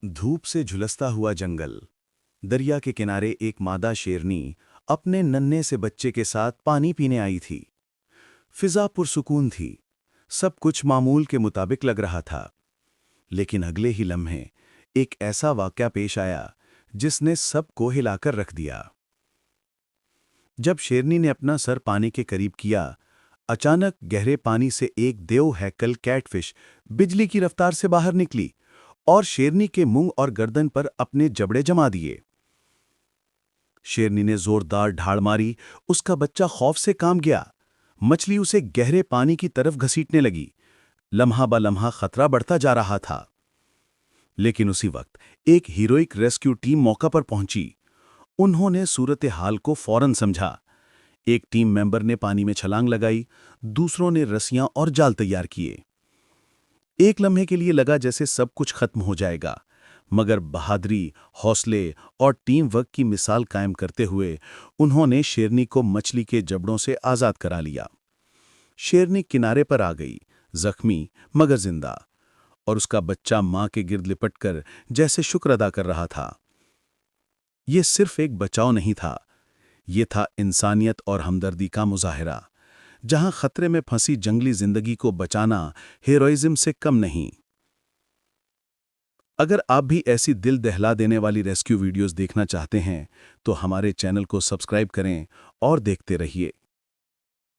धूप से झुलसता हुआ जंगल। दरिया के किनारे एक मादा शेरनी अपने नन्हे से बच्चे के साथ पानी पीने आई थी। फिजा पुरसुकून थी। सब कुछ मामूल के मुताबिक लग रहा था। लेकिन अगले ही लम्हे एक ऐसा वाकया पेश आया जिसने सबको हिलाकर रख दिया। जब शेरनी ने अपना सर पानी के करीब किया, अचानक गहरे पानी से एक देव हैकल कैटफिश बिजली की रफ्तार से बाहर निकली और शेरनी के मुंह और गर्दन पर अपने जबड़े जमा दिए। शेरनी ने जोरदार ढाल मारी। उसका बच्चा खौफ से कांप गया। मछली उसे गहरे पानी की तरफ घसीटने लगी। लम्हा ब लम्हा खतरा बढ़ता जा रहा था। लेकिन उसी वक्त एक हीरोइक रेस्क्यू टीम मौका पर पहुंची। उन्होंने सूरत हाल को फौरन समझा। एक टीम मेंबर ने पानी में छलांग लगाई, दूसरों ने रस्सियां और जाल तैयार किए। एक लम्हे के लिए लगा जैसे सब कुछ खत्म हो जाएगा, मगर बहादुरी, हौसले और टीम वर्क की मिसाल कायम करते हुए उन्होंने शेरनी को मछली के जबड़ों से आजाद करा लिया। शेरनी किनारे पर आ गई, जख्मी मगर जिंदा, और उसका बच्चा मां के गिर्द लिपटकर जैसे शुक्र अदा कर रहा था। यह सिर्फ एक बचाव नहीं था, ये था इंसानियत और हमदर्दी का मुजाहिरा, जहां खतरे में फंसी जंगली जिंदगी को बचाना हीरोइज्म से कम नहीं। अगर आप भी ऐसी दिल दहला देने वाली रेस्क्यू वीडियोस देखना चाहते हैं तो हमारे चैनल को सब्सक्राइब करें और देखते रहिए।